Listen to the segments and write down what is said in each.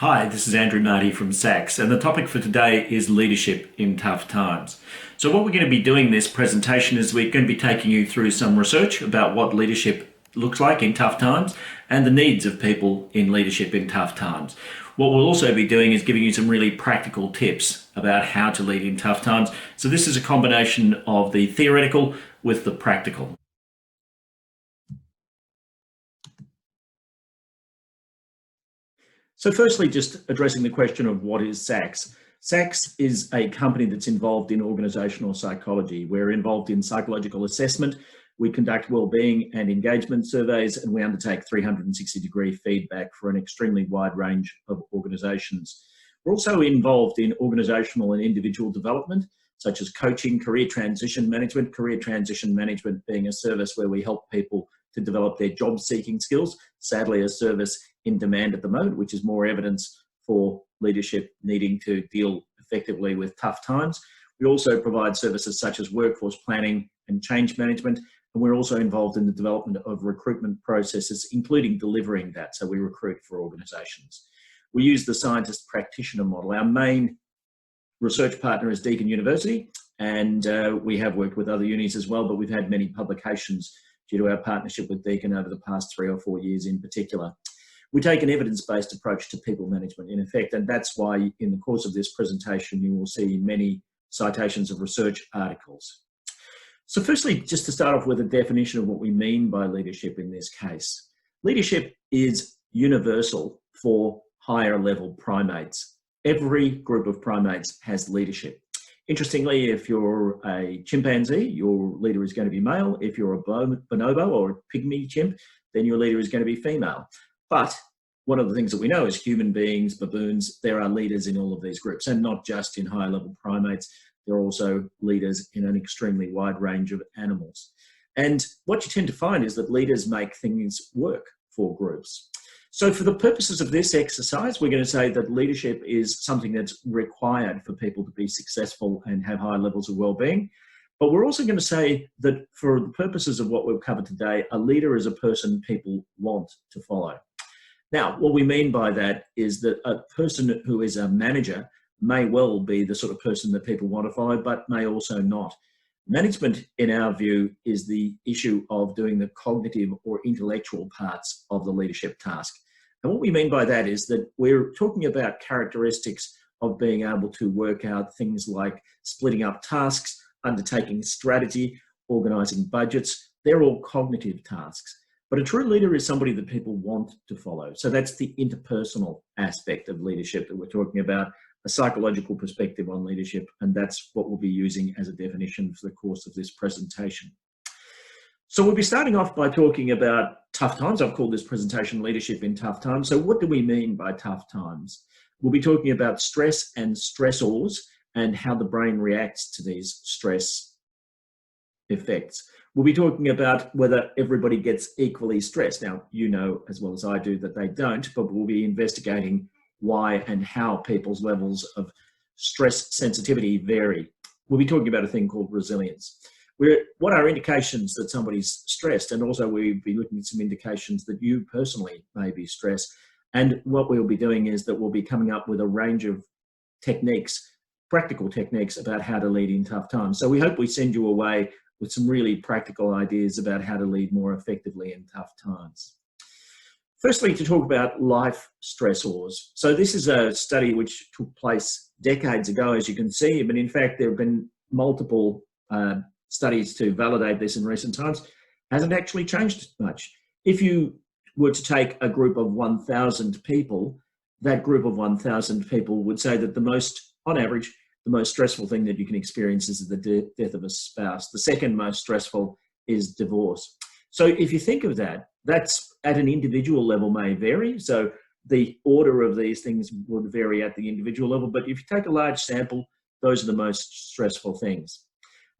Hi, this is Andrew Marty from SACS, and the topic for today is leadership in tough times. So what we're going to be doing in this presentation is we're going to be taking you through some research about what leadership looks like in tough times and the needs of people in leadership in tough times. What we'll also be doing is giving you some really practical tips about how to lead in tough times. So this is a combination of the theoretical with the practical. So firstly, just addressing the question of what is SACS. SACS is a company that's involved in organisational psychology. We're involved in psychological assessment. We conduct wellbeing and engagement surveys, and we undertake 360-degree feedback for an extremely wide range of organisations. We're also involved in organisational and individual development, such as coaching, career transition management being a service where we help people to develop their job-seeking skills. Sadly, a service in demand at the moment, which is more evidence for leadership needing to deal effectively with tough times. We also provide services such as workforce planning and change management, and we're also involved in the development of recruitment processes, including delivering that, so we recruit for organisations. We use the scientist practitioner model. Our main research partner is Deakin University, and we have worked with other unis as well, but we've had many publications due to our partnership with Deakin over the past 3 or 4 years in particular. We take an evidence-based approach to people management in effect, and that's why in the course of this presentation you will see many citations of research articles. So firstly, just to start off with a definition of what we mean by leadership in this case. Leadership is universal for higher level primates. Every group of primates has leadership. Interestingly, if you're a chimpanzee, your leader is going to be male. If you're a bonobo or a pygmy chimp, then your leader is going to be female. But one of the things that we know is human beings, baboons, there are leaders in all of these groups, and not just in higher level primates. There are also leaders in an extremely wide range of animals. And what you tend to find is that leaders make things work for groups. So for the purposes of this exercise, we're going to say that leadership is something that's required for people to be successful and have high levels of well-being. But we're also going to say that for the purposes of what we've covered today, a leader is a person people want to follow. Now, what we mean by that is that a person who is a manager may well be the sort of person that people want to follow, but may also not. Management, in our view, is the issue of doing the cognitive or intellectual parts of the leadership task. And what we mean by that is that we're talking about characteristics of being able to work out things like splitting up tasks, undertaking strategy, organising budgets. They're all cognitive tasks. But a true leader is somebody that people want to follow. So that's the interpersonal aspect of leadership that we're talking about, a psychological perspective on leadership, and that's what we'll be using as a definition for the course of this presentation. So we'll be starting off by talking about tough times. I've called this presentation Leadership in Tough Times. So what do we mean by tough times? We'll be talking about stress and stressors and how the brain reacts to these stress effects. We'll be talking about whether everybody gets equally stressed. Now, you know as well as I do that they don't, but we'll be investigating why and how people's levels of stress sensitivity vary. We'll be talking about a thing called resilience. What are indications that somebody's stressed? And also we'll be looking at some indications that you personally may be stressed. And what we'll be doing is that we'll be coming up with a range of techniques, practical techniques about how to lead in tough times. So we hope we send you away with some really practical ideas about how to lead more effectively in tough times. Firstly, to talk about life stressors. So this is a study which took place decades ago, as you can see, but in fact, there have been multiple studies to validate this in recent times. Hasn't actually changed much. If you were to take a group of 1,000 people, that group of 1,000 people would say that on average, the most stressful thing that you can experience is the death of a spouse. The second most stressful is divorce. So if you think of that, that's at an individual level may vary. So the order of these things would vary at the individual level. But if you take a large sample, those are the most stressful things.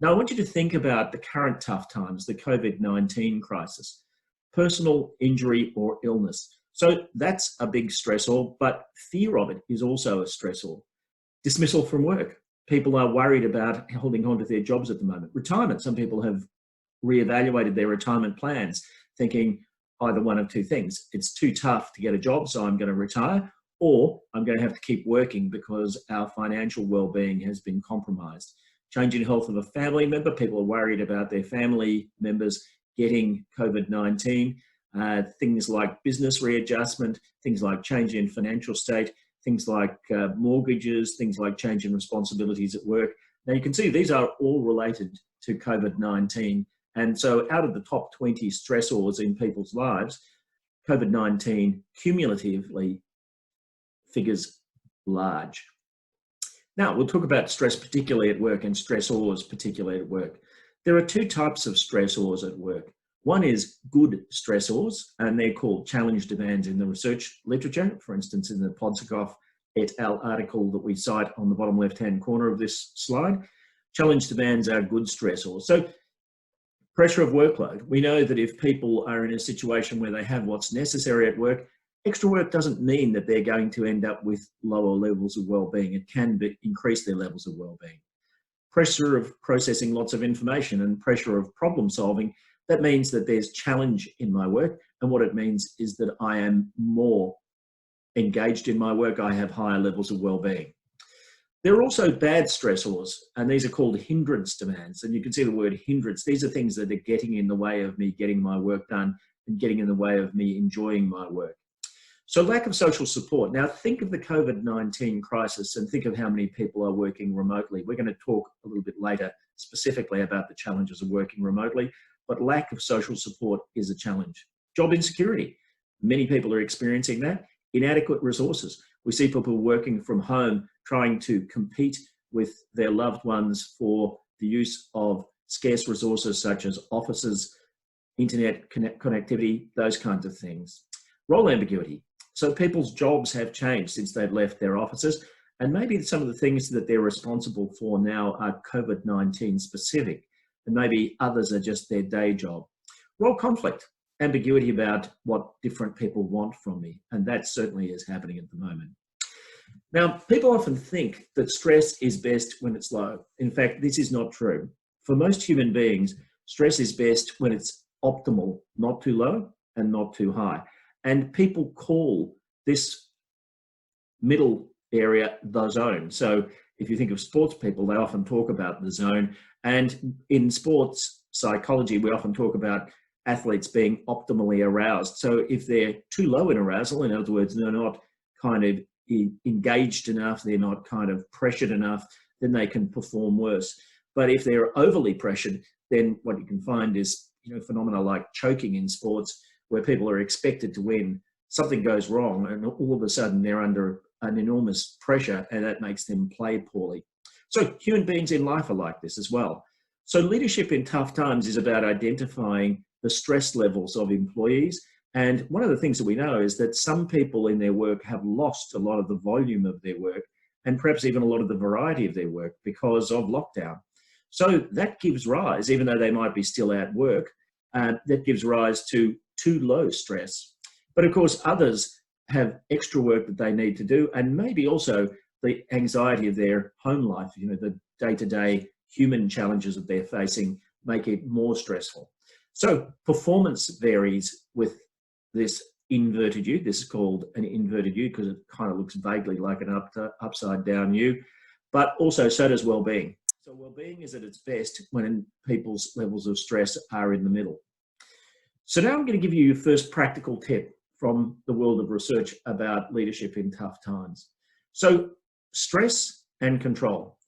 Now, I want you to think about the current tough times, the COVID-19 crisis, personal injury or illness. So that's a big stressor, but fear of it is also a stressor. Dismissal from work. People are worried about holding on to their jobs at the moment. Retirement. Some people have reevaluated their retirement plans, thinking either one of two things. It's too tough to get a job, so I'm going to retire, or I'm going to have to keep working because our financial well-being has been compromised. Change in health of a family member, people are worried about their family members getting COVID-19. Things like business readjustment, things like change in financial state, things like mortgages, things like change in responsibilities at work. Now you can see these are all related to COVID-19. And so out of the top 20 stressors in people's lives, COVID-19 cumulatively figures large. Now we'll talk about stress particularly at work and stressors particularly at work. There are two types of stressors at work. One is good stressors, and they're called challenge demands in the research literature. For instance, in the Podsakoff et al. Article that we cite on the bottom left-hand corner of this slide, challenge demands are good stressors. So pressure of workload. We know that if people are in a situation where they have what's necessary at work, extra work doesn't mean that they're going to end up with lower levels of well-being. It can increase their levels of well-being. Pressure of processing lots of information and pressure of problem solving, that means that there's challenge in my work. And what it means is that I am more engaged in my work. I have higher levels of well-being. There are also bad stressors, and these are called hindrance demands. And you can see the word hindrance. These are things that are getting in the way of me getting my work done and getting in the way of me enjoying my work. So lack of social support. Now think of the COVID-19 crisis and think of how many people are working remotely. We're going to talk a little bit later specifically about the challenges of working remotely, but lack of social support is a challenge. Job insecurity. Many people are experiencing that. Inadequate resources. We see people working from home trying to compete with their loved ones for the use of scarce resources such as offices, internet connectivity, those kinds of things. Role ambiguity. So people's jobs have changed since they've left their offices, and maybe some of the things that they're responsible for now are COVID-19 specific, and maybe others are just their day job. Role conflict, ambiguity about what different people want from me, and that certainly is happening at the moment. Now, people often think that stress is best when it's low. In fact, this is not true. For most human beings, stress is best when it's optimal, not too low and not too high. And people call this middle area the zone. So if you think of sports people, they often talk about the zone. And in sports psychology, we often talk about athletes being optimally aroused. So if they're too low in arousal, in other words, they're not kind of engaged enough, they're not kind of pressured enough, then they can perform worse. But if they're overly pressured, then what you can find is, phenomena like choking in sports, where people are expected to win, something goes wrong, and all of a sudden they're under an enormous pressure, and that makes them play poorly. So human beings in life are like this as well. So leadership in tough times is about identifying the stress levels of employees. And one of the things that we know is that some people in their work have lost a lot of the volume of their work, and perhaps even a lot of the variety of their work because of lockdown. So that gives rise, even though they might be still at work, that gives rise to too low stress. But of course, others have extra work that they need to do, and maybe also the anxiety of their home life, the day-to-day human challenges that they're facing make it more stressful. So performance varies with this inverted U. This is called an inverted U because it kind of looks vaguely like an upside down U, but also so does well-being. So well-being is at its best when people's levels of stress are in the middle. So now I'm going to give you your first practical tip from the world of research about leadership in tough times. So stress and control.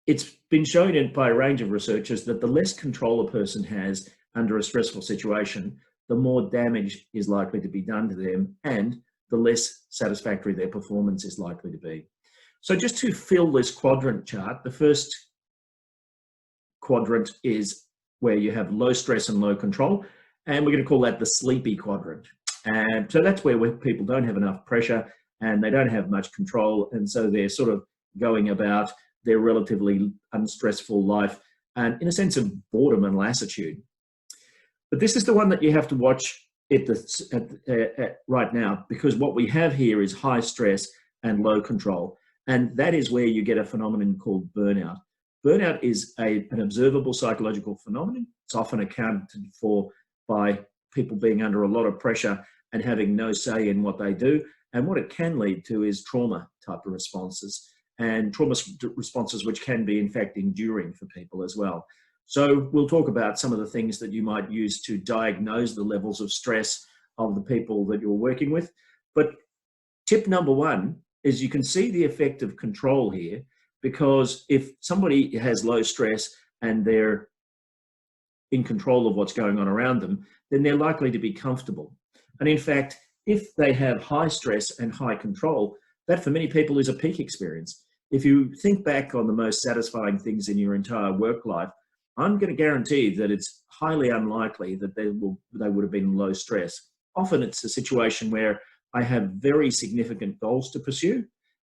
It's been shown by a range of researchers that the less control a person has under a stressful situation, the more damage is likely to be done to them, and the less satisfactory their performance is likely to be. So just to fill this quadrant chart, the first quadrant is where you have low stress and low control, and we're going to call that the sleepy quadrant. And so that's where people don't have enough pressure and they don't have much control, and so they're sort of going about their relatively unstressful life and in a sense of boredom and lassitude. But this is the one that you have to watch right now, because what we have here is high stress and low control, and that is where you get a phenomenon called burnout. Burnout is an observable psychological phenomenon. It's often accounted for by people being under a lot of pressure and having no say in what they do. And what it can lead to is trauma type of responses, and trauma responses which can be in fact enduring for people as well. So we'll talk about some of the things that you might use to diagnose the levels of stress of the people that you're working with. But tip number one is you can see the effect of control here, because if somebody has low stress and they're in control of what's going on around them, then they're likely to be comfortable. And in fact, if they have high stress and high control, that for many people is a peak experience. If you think back on the most satisfying things in your entire work life, I'm going to guarantee that it's highly unlikely that they would have been low stress. Often it's a situation where I have very significant goals to pursue,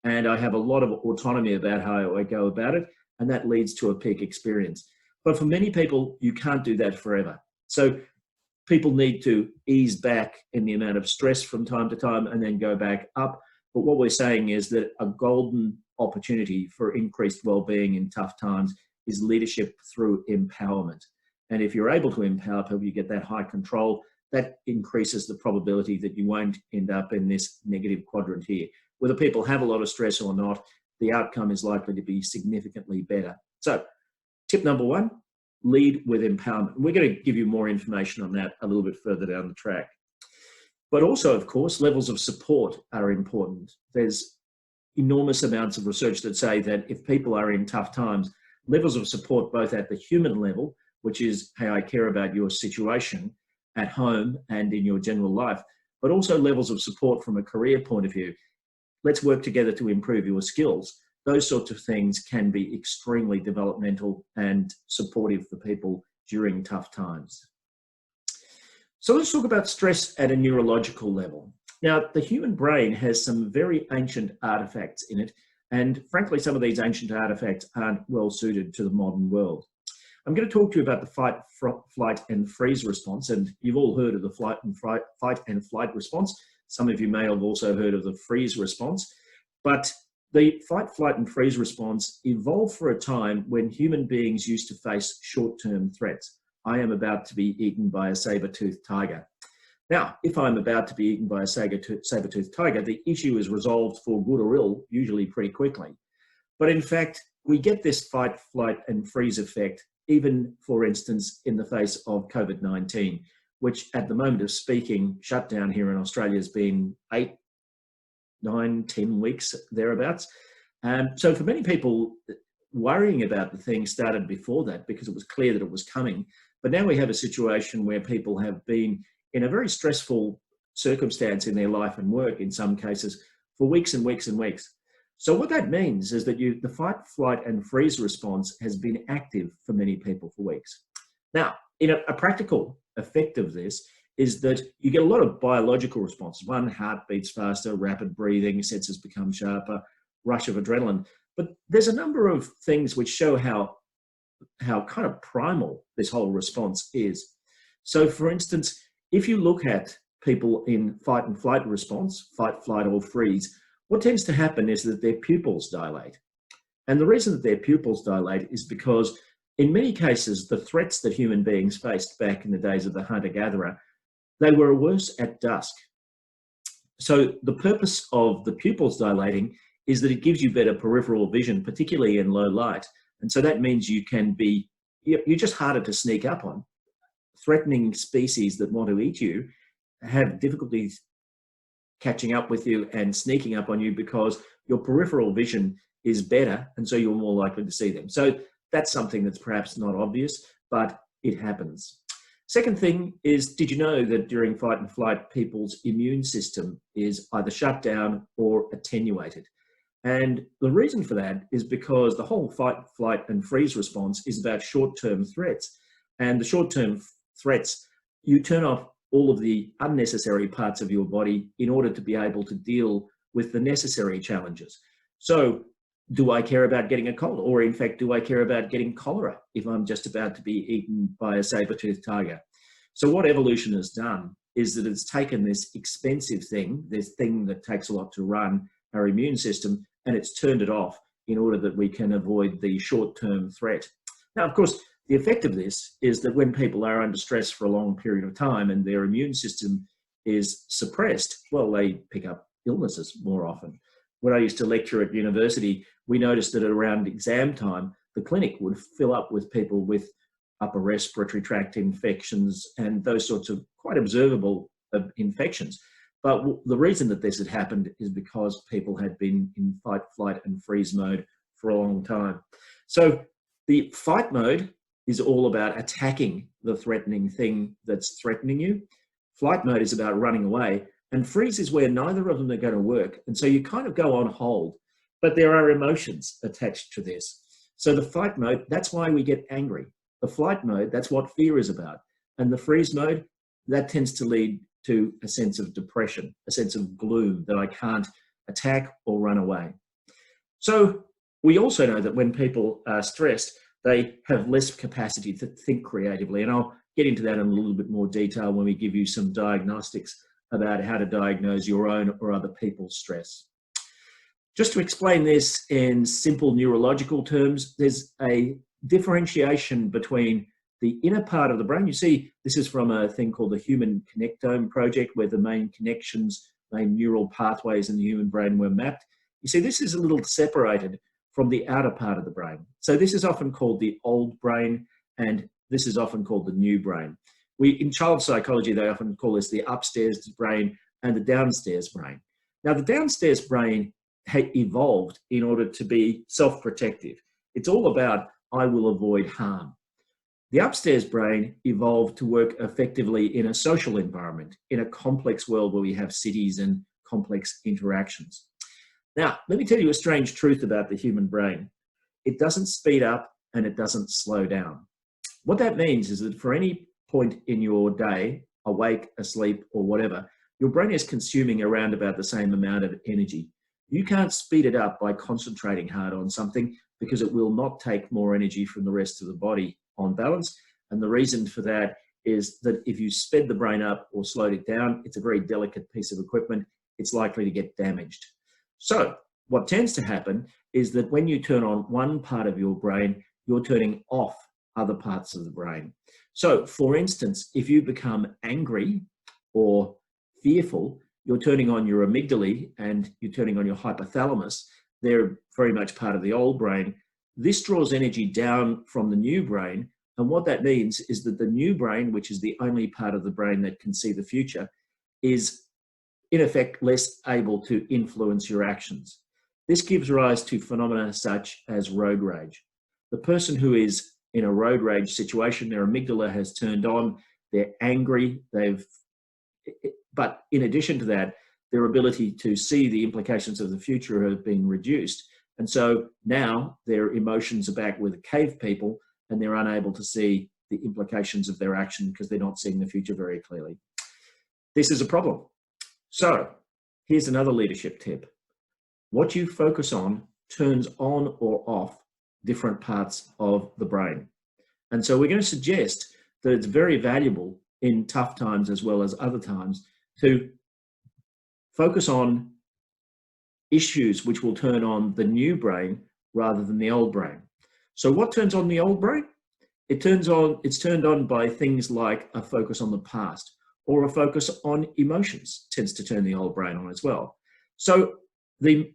and I have a lot of autonomy about how I go about it, and that leads to a peak experience. But for many people, you can't do that forever. So people need to ease back in the amount of stress from time to time and then go back up. But what we're saying is that a golden opportunity for increased well-being in tough times is leadership through empowerment. And if you're able to empower people, you get that high control, that increases the probability that you won't end up in this negative quadrant here. Whether people have a lot of stress or not, the outcome is likely to be significantly better. So tip number one, lead with empowerment. We're going to give you more information on that a little bit further down the track. But also, of course, levels of support are important. There's enormous amounts of research that say that if people are in tough times, levels of support both at the human level, which is, hey, I care about your situation at home and in your general life, but also levels of support from a career point of view. Let's work together to improve your skills. Those sorts of things can be extremely developmental and supportive for people during tough times. So let's talk about stress at a neurological level. Now, the human brain has some very ancient artifacts in it, and frankly, some of these ancient artifacts aren't well suited to the modern world. I'm going to talk to you about the fight, flight, and freeze response, and you've all heard of the fight and flight response. Some of you may have also heard of the freeze response, but the fight, flight, and freeze response evolved for a time when human beings used to face short-term threats. I am about to be eaten by a saber-toothed tiger. Now, if I'm about to be eaten by a saber-toothed tiger, the issue is resolved for good or ill, usually pretty quickly. But in fact, we get this fight, flight, and freeze effect, even, for instance, in the face of COVID-19, which at the moment of speaking, shutdown here in Australia has been 8, 9, 10 weeks, thereabouts. So for many people, worrying about the thing started before that because it was clear that it was coming. But now we have a situation where people have been in a very stressful circumstance in their life and work, in some cases, for weeks and weeks and weeks. So what that means is that the fight, flight, and freeze response has been active for many people for weeks. Now, in a practical effect of this is that you get a lot of biological responses. One, heart beats faster, rapid breathing, senses become sharper, rush of adrenaline. But there's a number of things which show how kind of primal this whole response is. So for instance, if you look at people in fight and flight response, fight, flight, or freeze, what tends to happen is that their pupils dilate. And the reason that their pupils dilate is because in many cases, the threats that human beings faced back in the days of the hunter-gatherer, they were worse at dusk. So the purpose of the pupils dilating is that it gives you better peripheral vision, particularly in low light. And so that means you're just harder to sneak up on. Threatening species that want to eat you have difficulties catching up with you and sneaking up on you because your peripheral vision is better, and so you're more likely to see them. So that's something that's perhaps not obvious, but it happens. Second thing is, did you know that during fight and flight, people's immune system is either shut down or attenuated? And the reason for that is because the whole fight, flight, and freeze response is about short-term threats. And the short-term threats, you turn off all of the unnecessary parts of your body in order to be able to deal with the necessary challenges. So do I care about getting a cold? Or in fact, do I care about getting cholera if I'm just about to be eaten by a saber-toothed tiger? So what evolution has done is that it's taken this expensive thing, this thing that takes a lot to run our immune system, and it's turned it off in order that we can avoid the short-term threat. Now, of course, the effect of this is that when people are under stress for a long period of time and their immune system is suppressed, well, they pick up illnesses more often. When I used to lecture at university, we noticed that around exam time, the clinic would fill up with people with upper respiratory tract infections and those sorts of quite observable infections. But the reason that this had happened is because people had been in fight, flight, and freeze mode for a long time. So the fight mode is all about attacking the threatening thing that's threatening you. Flight mode is about running away. And freeze is where neither of them are going to work. And so you kind of go on hold. But there are emotions attached to this. So the fight mode, that's why we get angry. The flight mode, that's what fear is about. And the freeze mode, that tends to lead to a sense of depression, a sense of gloom that I can't attack or run away. So we also know that when people are stressed, they have less capacity to think creatively. And I'll get into that in a little bit more detail when we give you some diagnostics about how to diagnose your own or other people's stress. Just to explain this in simple neurological terms, there's a differentiation between the inner part of the brain. You see, this is from a thing called the Human Connectome Project, where the main connections, main neural pathways in the human brain were mapped. You see, this is a little separated from the outer part of the brain. So this is often called the old brain, and this is often called the new brain. In child psychology, they often call this the upstairs brain and the downstairs brain. Now, the downstairs brain evolved in order to be self-protective. It's all about, I will avoid harm. The upstairs brain evolved to work effectively in a social environment, in a complex world where we have cities and complex interactions. Now, let me tell you a strange truth about the human brain. It doesn't speed up and it doesn't slow down. What that means is that for any point in your day, awake, asleep, or whatever, your brain is consuming around about the same amount of energy. You can't speed it up by concentrating hard on something because it will not take more energy from the rest of the body on balance. And the reason for that is that if you sped the brain up or slowed it down, it's a very delicate piece of equipment. It's likely to get damaged. So what tends to happen is that when you turn on one part of your brain, you're turning off other parts of the brain. So for instance, if you become angry or fearful, you're turning on your amygdala and you're turning on your hypothalamus. They're very much part of the old brain. This draws energy down from the new brain. And what that means is that the new brain, which is the only part of the brain that can see the future, is in effect less able to influence your actions. This gives rise to phenomena such as road rage. The person who is in a road rage situation, their amygdala has turned on, they're angry, but in addition to that, their ability to see the implications of the future have been reduced. And so now their emotions are back with the cave people and they're unable to see the implications of their action because they're not seeing the future very clearly. This is a problem. So here's another leadership tip. What you focus on turns on or off different parts of the brain. And so we're going to suggest that it's very valuable in tough times as well as other times to focus on issues which will turn on the new brain rather than the old brain. So what turns on the old brain? It's turned on by things like a focus on the past or a focus on emotions tends to turn the old brain on as well. So the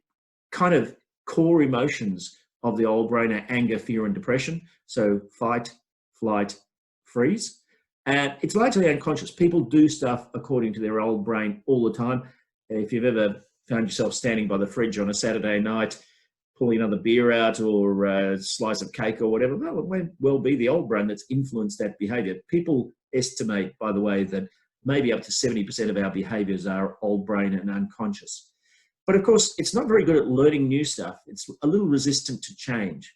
kind of core emotions of the old brain are anger, fear, and depression. So fight, flight, freeze. And it's largely unconscious. People do stuff according to their old brain all the time. If you've ever found yourself standing by the fridge on a Saturday night, pulling another beer out or a slice of cake or whatever, well, it may well be the old brain that's influenced that behavior. People estimate, by the way, that maybe up to 70% of our behaviors are old brain and unconscious. But of course, it's not very good at learning new stuff. It's a little resistant to change.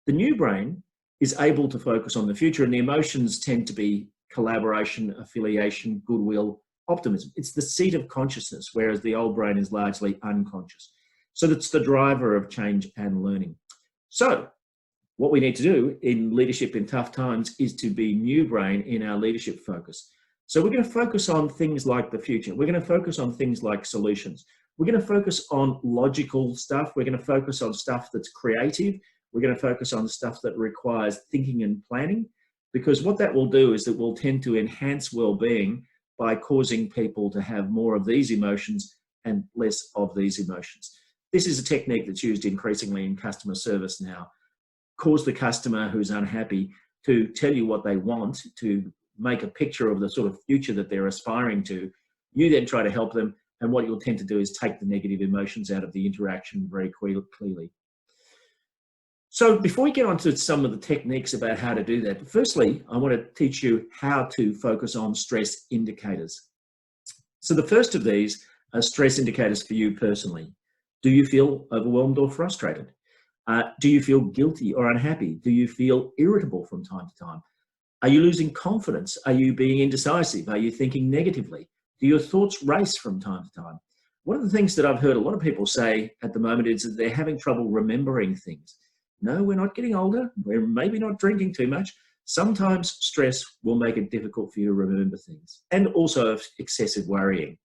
The new brain is able to focus on the future, and the emotions tend to be collaboration, affiliation, goodwill, optimism. It's the seat of consciousness, whereas the old brain is largely unconscious. So that's the driver of change and learning. So what we need to do in leadership in tough times is to be new brain in our leadership focus. So we're going to focus on things like the future. We're going to focus on things like solutions. We're going to focus on logical stuff. We're going to focus on stuff that's creative. We're going to focus on stuff that requires thinking and planning, because what that will do is that will tend to enhance well-being by causing people to have more of these emotions and less of these emotions. This is a technique that's used increasingly in customer service now. Cause the customer who's unhappy to tell you what they want, to make a picture of the sort of future that they're aspiring to. You then try to help them, and what you'll tend to do is take the negative emotions out of the interaction very clearly. So before we get on to some of the techniques about how to do that, firstly, I want to teach you how to focus on stress indicators. So the first of these are stress indicators for you personally. Do you feel overwhelmed or frustrated? Do you feel guilty or unhappy? Do you feel irritable from time to time? Are you losing confidence? Are you being indecisive? Are you thinking negatively? Do your thoughts race from time to time? One of the things that I've heard a lot of people say at the moment is that they're having trouble remembering things. No, we're not getting older. We're maybe not drinking too much. Sometimes stress will make it difficult for you to remember things, and also excessive worrying.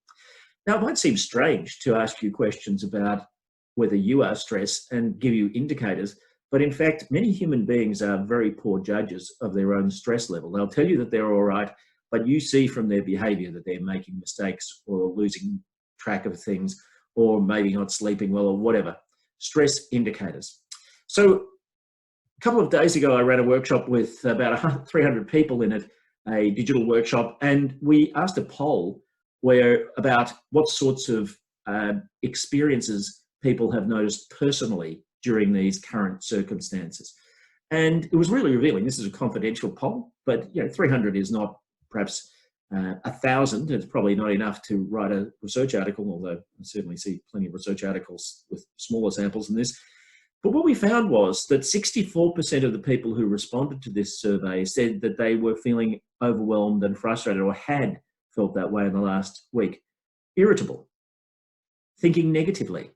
Now, it might seem strange to ask you questions about whether you are stressed and give you indicators, but in fact, many human beings are very poor judges of their own stress level. They'll tell you that they're all right, but you see from their behavior that they're making mistakes or losing track of things, or maybe not sleeping well or whatever. Stress indicators. So a couple of days ago, I ran a workshop with about 300 people in it, a digital workshop, and we asked a poll about what sorts of experiences people have noticed personally during these current circumstances. And it was really revealing. This is a confidential poll, but 300 is not perhaps 1,000. It's probably not enough to write a research article, although I certainly see plenty of research articles with smaller samples than this. But what we found was that 64% of the people who responded to this survey said that they were feeling overwhelmed and frustrated, or had felt that way in the last week. Irritable, thinking negatively,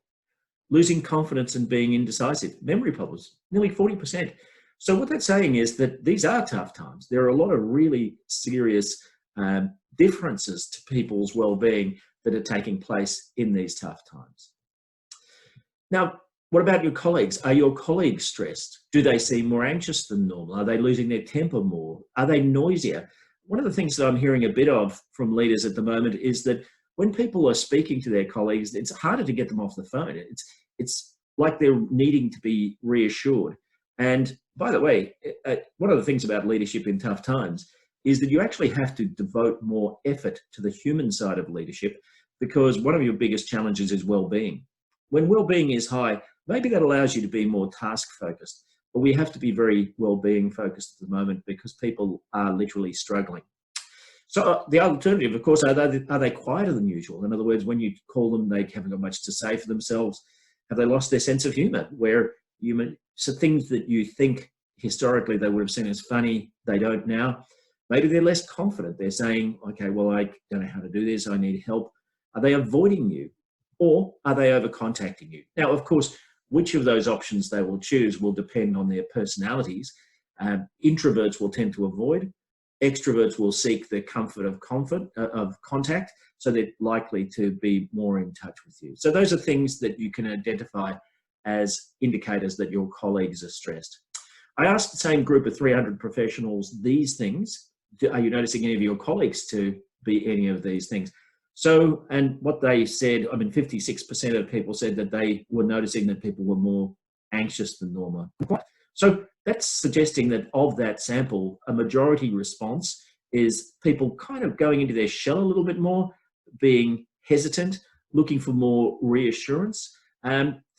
losing confidence and being indecisive, memory problems, nearly 40%. So what that's saying is that these are tough times. There are a lot of really serious differences to people's well-being that are taking place in these tough times. Now, what about your colleagues? Are your colleagues stressed? Do they seem more anxious than normal? Are they losing their temper more? Are they noisier? One of the things that I'm hearing a bit of from leaders at the moment is that when people are speaking to their colleagues, it's harder to get them off the phone. It's like they're needing to be reassured. And by the way, one of the things about leadership in tough times is that you actually have to devote more effort to the human side of leadership, because one of your biggest challenges is well-being. When well-being is high, maybe that allows you to be more task-focused, but we have to be very well-being focused at the moment because people are literally struggling. So the alternative, of course, are they quieter than usual? In other words, when you call them, they haven't got much to say for themselves. Have they lost their sense of humour? So things that you think historically they would have seen as funny, they don't now. Maybe they're less confident. They're saying, okay, well, I don't know how to do this. I need help. Are they avoiding you, or are they over contacting you? Now, of course, which of those options they will choose will depend on their personalities. Introverts will tend to avoid. Extroverts will seek the comfort of contact, so they're likely to be more in touch with you. So those are things that you can identify as indicators that your colleagues are stressed. I asked the same group of 300 professionals these things. Are you noticing any of your colleagues to be any of these things? So, and what they said, 56% of people said that they were noticing that people were more anxious than normal. So that's suggesting that of that sample, a majority response is people kind of going into their shell a little bit more, being hesitant, looking for more reassurance.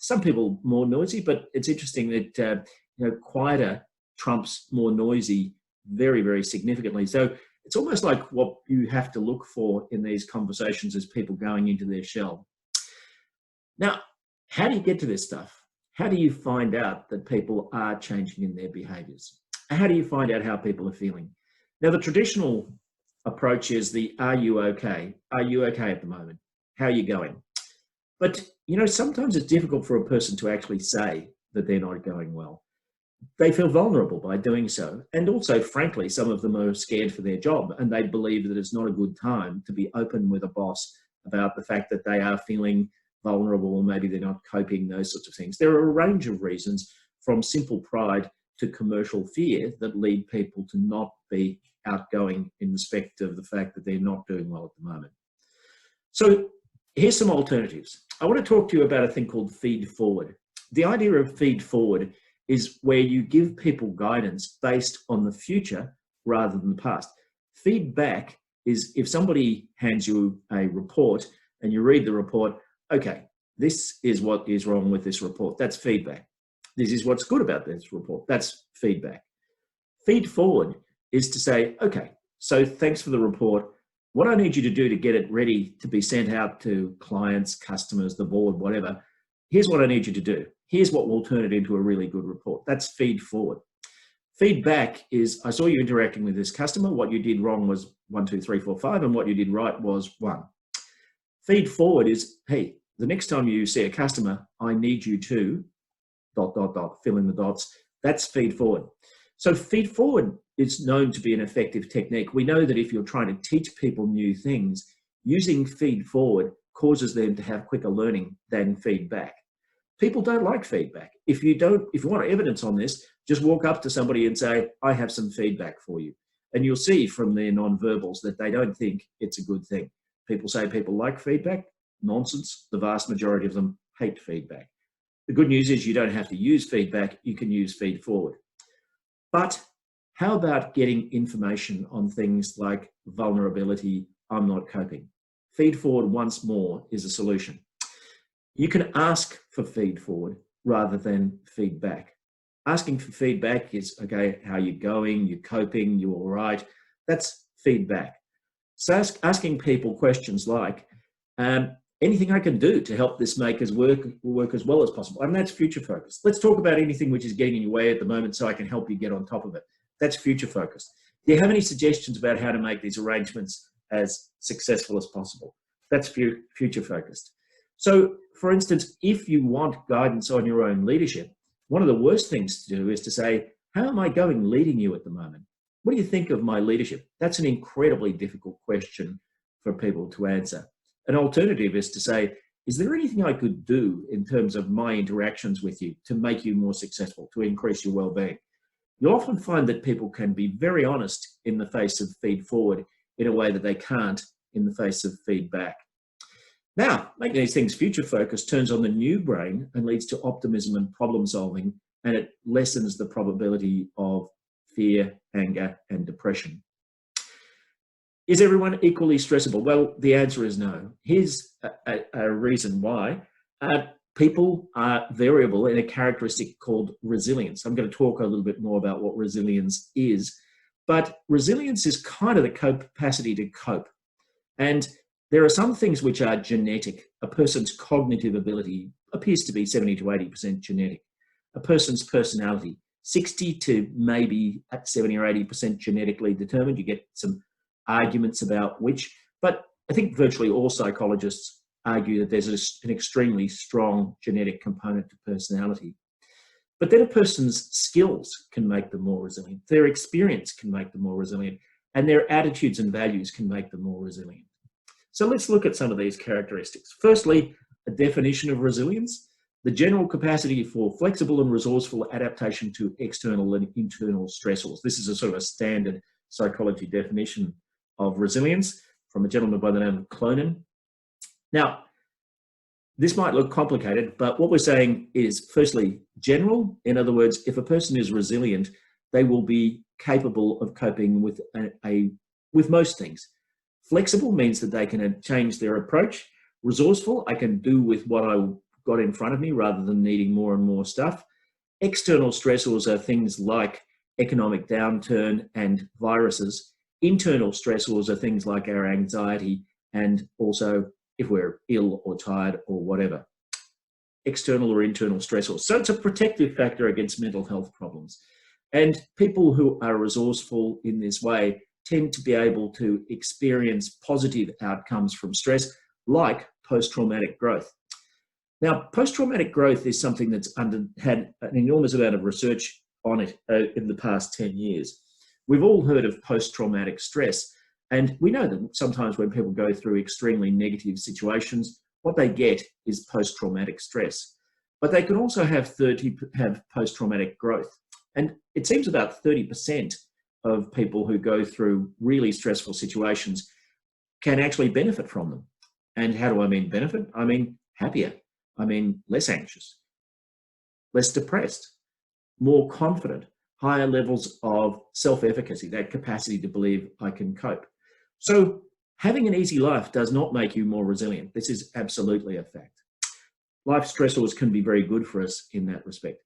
Some people more noisy, but it's interesting that quieter trumps more noisy very, very significantly. So it's almost like what you have to look for in these conversations is people going into their shell. Now, how do you get to this stuff? How do you find out that people are changing in their behaviours? How do you find out how people are feeling? Now, the traditional approach is are you okay? Are you okay at the moment? How are you going? But, sometimes it's difficult for a person to actually say that they're not going well. They feel vulnerable by doing so. And also, frankly, some of them are scared for their job, and they believe that it's not a good time to be open with a boss about the fact that they are feeling vulnerable, or maybe they're not coping, those sorts of things. There are a range of reasons, from simple pride to commercial fear, that lead people to not be outgoing in respect of the fact that they're not doing well at the moment. So here's some alternatives. I want to talk to you about a thing called feed forward. The idea of feed forward is where you give people guidance based on the future rather than the past. Feedback is if somebody hands you a report and you read the report, okay, this is what is wrong with this report. That's feedback. This is what's good about this report. That's feedback. Feed forward is to say, okay, so thanks for the report. What I need you to do to get it ready to be sent out to clients, customers, the board, whatever, here's what I need you to do. Here's what will turn it into a really good report. That's feed forward. Feedback is, I saw you interacting with this customer. What you did wrong was 1, 2, 3, 4, 5, and what you did right was 1. Feed forward is, hey, the next time you see a customer, I need you to ... fill in the dots. That's feed forward. So feed forward is known to be an effective technique. We know that if you're trying to teach people new things, using feed forward causes them to have quicker learning than feedback. People don't like feedback. If you want evidence on this, just walk up to somebody and say, I have some feedback for you. And you'll see from their non-verbals that they don't think it's a good thing. People say people like feedback. Nonsense. The vast majority of them hate feedback. The good news is you don't have to use feedback. You can use feed forward. But how about getting information on things like vulnerability, I'm not coping? Feed forward once more is a solution. You can ask for feed forward rather than feedback. Asking for feedback is, okay, how are you going? You're coping, you're all right. That's feedback. So asking people questions like, anything I can do to help this make us work as well as possible. And that's future focused. Let's talk about anything which is getting in your way at the moment so I can help you get on top of it. That's future focused. Do you have any suggestions about how to make these arrangements as successful as possible? That's future focused. So for instance, if you want guidance on your own leadership, one of the worst things to do is to say, how am I going leading you at the moment? What do you think of my leadership? That's an incredibly difficult question for people to answer. An alternative is to say, is there anything I could do in terms of my interactions with you to make you more successful, to increase your well-being? You'll often find that people can be very honest in the face of feed forward in a way that they can't in the face of feedback. Now, making these things future focused turns on the new brain and leads to optimism and problem solving, and it lessens the probability of fear, anger, and depression. Is everyone equally stressable? Well, the answer is no. Here's a reason why. People are variable in a characteristic called resilience. I'm going to talk a little bit more about what resilience is, but resilience is kind of the capacity to cope. And there are some things which are genetic. A person's cognitive ability appears to be 70 to 80% genetic. A person's personality, 60 to maybe at 70 or 80% genetically determined. You get some arguments about which, but I think virtually all psychologists argue that there's an extremely strong genetic component to personality. But then a person's skills can make them more resilient, their experience can make them more resilient, and their attitudes and values can make them more resilient. So let's look at some of these characteristics. Firstly, a definition of resilience: the general capacity for flexible and resourceful adaptation to external and internal stressors. This is a sort of a standard psychology definition of resilience from a gentleman by the name of Clonan. Now, this might look complicated, but what we're saying is, firstly, general. In other words, if a person is resilient, they will be capable of coping with with most things. Flexible means that they can change their approach. Resourceful, I can do with what I got in front of me rather than needing more and more stuff. External stressors are things like economic downturn and viruses. Internal stressors are things like our anxiety and also if we're ill or tired or whatever. External or internal stressors. So it's a protective factor against mental health problems. And people who are resourceful in this way tend to be able to experience positive outcomes from stress, like post-traumatic growth. Now, post-traumatic growth is something that's had an enormous amount of research on it in the past 10 years. We've all heard of post-traumatic stress, and we know that sometimes when people go through extremely negative situations, what they get is post-traumatic stress. But they can also have post-traumatic growth. And it seems about 30% of people who go through really stressful situations can actually benefit from them. And how do I mean benefit? I mean happier. I mean less anxious, less depressed, more confident, higher levels of self-efficacy, that capacity to believe I can cope. So having an easy life does not make you more resilient. This is absolutely a fact. Life stressors can be very good for us in that respect.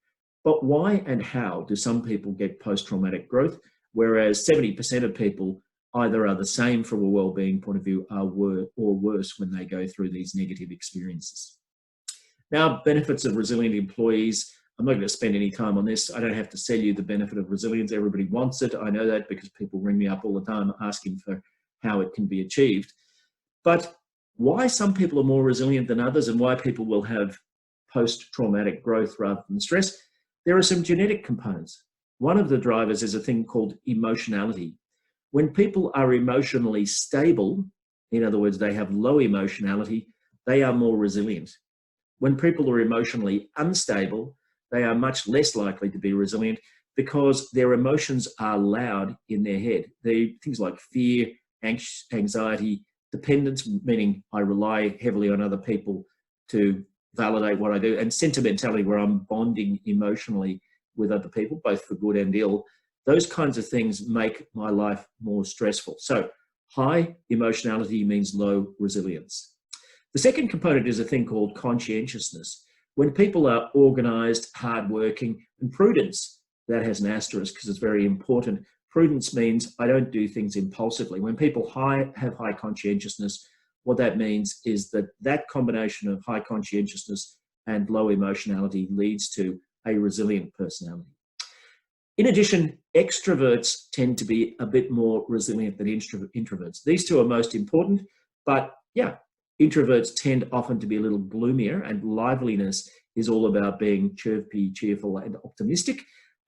But why and how do some people get post-traumatic growth, whereas 70% of people either are the same from a well-being point of view or worse when they go through these negative experiences? Now, benefits of resilient employees. I'm not going to spend any time on this. I don't have to sell you the benefit of resilience. Everybody wants it. I know that because people ring me up all the time asking for how it can be achieved. But why some people are more resilient than others and why people will have post-traumatic growth rather than stress, there are some genetic components. One of the drivers is a thing called emotionality. When people are emotionally stable, in other words, they have low emotionality, they are more resilient. When people are emotionally unstable, they are much less likely to be resilient because their emotions are loud in their head. Things like fear, anxiety, dependence, meaning I rely heavily on other people to validate what I do, and sentimentality, where I'm bonding emotionally with other people, both for good and ill. Those kinds of things make my life more stressful. So high emotionality means low resilience. The second component is a thing called conscientiousness. When people are organized, hardworking, and prudence, that has an asterisk because it's very important. Prudence means I don't do things impulsively. When people have high conscientiousness, what that means is that that combination of high conscientiousness and low emotionality leads to a resilient personality. In addition, extroverts tend to be a bit more resilient than introverts. These two are most important, but yeah, introverts tend often to be a little gloomier, and liveliness is all about being chirpy, cheerful, and optimistic.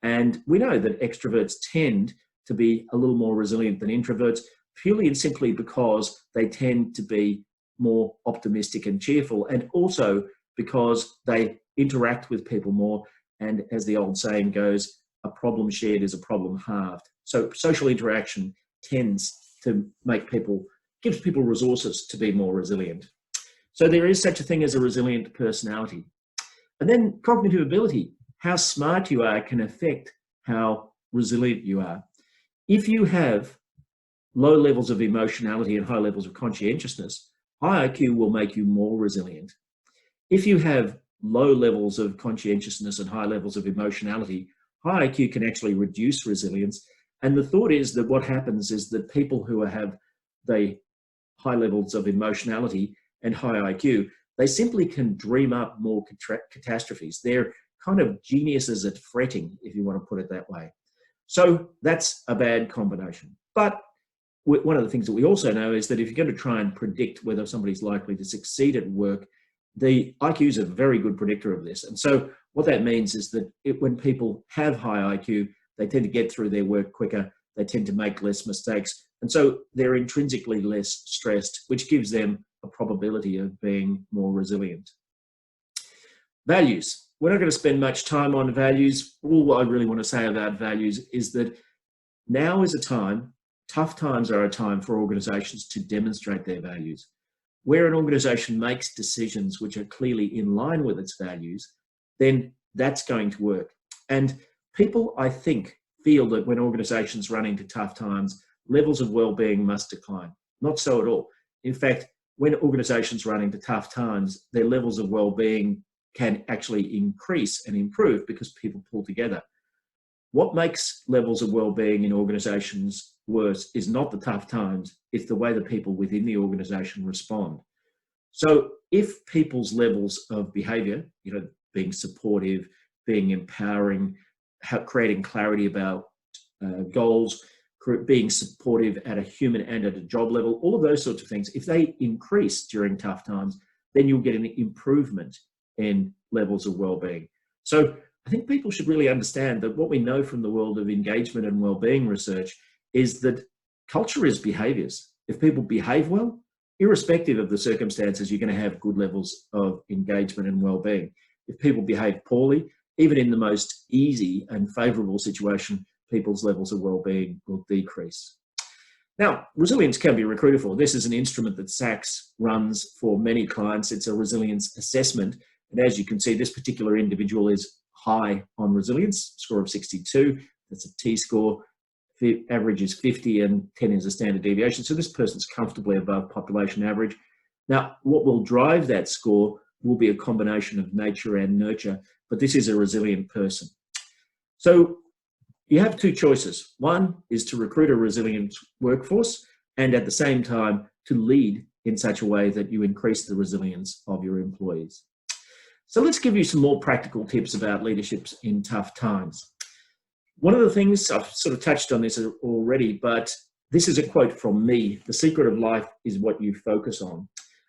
And we know that extroverts tend to be a little more resilient than introverts, purely and simply because they tend to be more optimistic and cheerful, and also because they interact with people more. And as the old saying goes, a problem shared is a problem halved. So social interaction tends to gives people resources to be more resilient. So there is such a thing as a resilient personality. And then cognitive ability, how smart you are can affect how resilient you are. If you have low levels of emotionality and high levels of conscientiousness, high IQ will make you more resilient. If you have low levels of conscientiousness and high levels of emotionality, high IQ can actually reduce resilience. And the thought is that what happens is that people who have the high levels of emotionality and high IQ, they simply can dream up more catastrophes. They're kind of geniuses at fretting, if you want to put it that way. So that's a bad combination. But one of the things that we also know is that if you're going to try and predict whether somebody's likely to succeed at work, the IQ is a very good predictor of this. And so what that means is that when people have high IQ, they tend to get through their work quicker, they tend to make less mistakes, and so they're intrinsically less stressed, which gives them a probability of being more resilient. Values. We're not going to spend much time on values. All I really want to say about values is that now is a time, tough times are a time for organizations to demonstrate their values. Where an organization makes decisions which are clearly in line with its values, then that's going to work. And people, I think, feel that when organizations run into tough times, levels of well-being must decline. Not so at all. In fact, when organizations run into tough times, their levels of well-being can actually increase and improve because people pull together. What makes levels of well-being in organizations worse is not the tough times, it's the way the people within the organization respond. So if people's levels of behavior, being supportive, being empowering, creating clarity about goals, being supportive at a human and at a job level, all of those sorts of things, if they increase during tough times, then you'll get an improvement in levels of well-being. So I think people should really understand that what we know from the world of engagement and well-being research is that culture is behaviors. If people behave well, irrespective of the circumstances, you're going to have good levels of engagement and well-being. If people behave poorly, even in the most easy and favorable situation, people's levels of well-being will decrease. Now, resilience can be recruited for. This is an instrument that SACS runs for many clients. It's a resilience assessment. And as you can see, this particular individual is high on resilience, score of 62. That's a T score. Average is 50 and 10 is a standard deviation. So this person's comfortably above population average. Now, what will drive that score will be a combination of nature and nurture, but this is a resilient person. So you have two choices. One is to recruit a resilient workforce and at the same time to lead in such a way that you increase the resilience of your employees. So let's give you some more practical tips about leadership in tough times. One of the things, I've sort of touched on this already, but this is a quote from me: "The secret of life is what you focus on."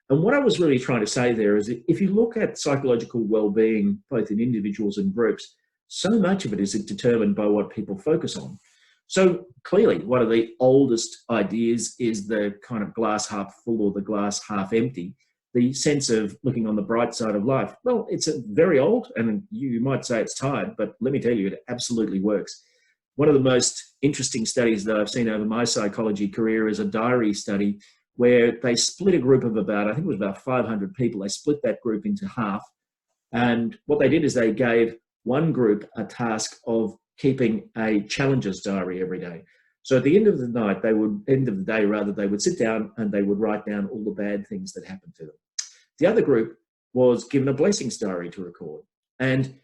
And what I was really trying to say there is that if you look at psychological well-being, both in individuals and groups, so much of it is determined by what people focus on. So clearly, one of the oldest ideas is the kind of glass half full or the glass half empty, the sense of looking on the bright side of life. Well, it's very old, and you might say it's tired, but let me tell you, it absolutely works. One of the most interesting studies that I've seen over my psychology career is a diary study where they split a group of about, I think it was about 500 people. They split that group into half. And what they did is they gave one group a task of keeping a challenges diary every day. So at the end of the night, they would sit down and they would write down all the bad things that happened to them. The other group was given a blessings diary to record. And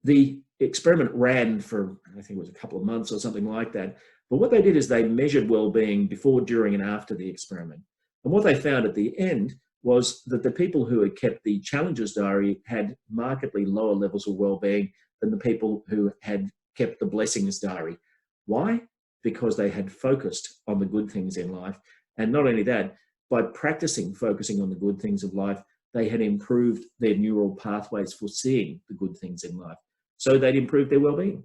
the experiment ran for, I think it was a couple of months or something like that. But what they did is they measured well-being before, during, and after the experiment. And what they found at the end was that the people who had kept the challenges diary had markedly lower levels of well-being than the people who had kept the blessings diary. Why? Because they had focused on the good things in life. And not only that, by practicing focusing on the good things of life, they had improved their neural pathways for seeing the good things in life. So they'd improved their well-being.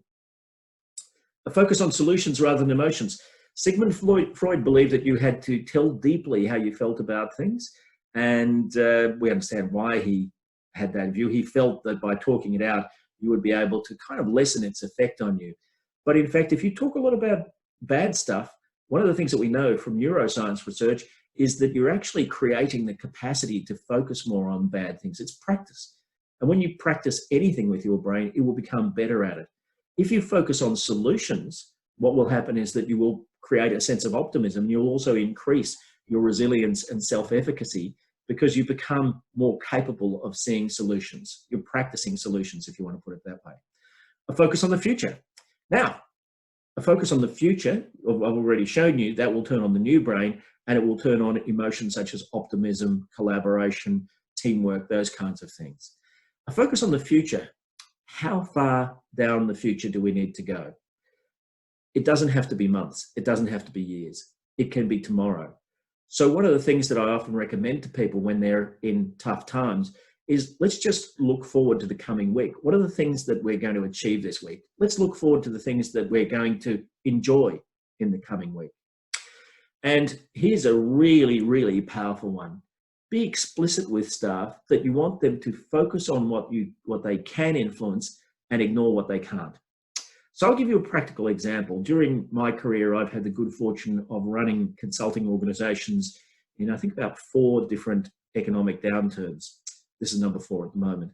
A focus on solutions rather than emotions. Sigmund Freud believed that you had to tell deeply how you felt about things. And we understand why he had that view. He felt that by talking it out, you would be able to kind of lessen its effect on you. But in fact, if you talk a lot about bad stuff, one of the things that we know from neuroscience research is that you're actually creating the capacity to focus more on bad things. It's practice. And when you practice anything with your brain, it will become better at it. If you focus on solutions, what will happen is that you will create a sense of optimism. You'll also increase your resilience and self-efficacy because you become more capable of seeing solutions. You're practicing solutions, if you want to put it that way. A focus on the future. Now, a focus on the future, I've already shown you, that will turn on the new brain and it will turn on emotions such as optimism, collaboration, teamwork, those kinds of things. A focus on the future. How far down the future do we need to go? It doesn't have to be months. It doesn't have to be years. It can be tomorrow. So one of the things that I often recommend to people when they're in tough times is let's just look forward to the coming week. What are the things that we're going to achieve this week? Let's look forward to the things that we're going to enjoy in the coming week. And here's a really, really powerful one. Be explicit with staff that you want them to focus on what they can influence and ignore what they can't. So I'll give you a practical example. During my career, I've had the good fortune of running consulting organizations in, I think, about 4 different economic downturns. This is number 4 at the moment.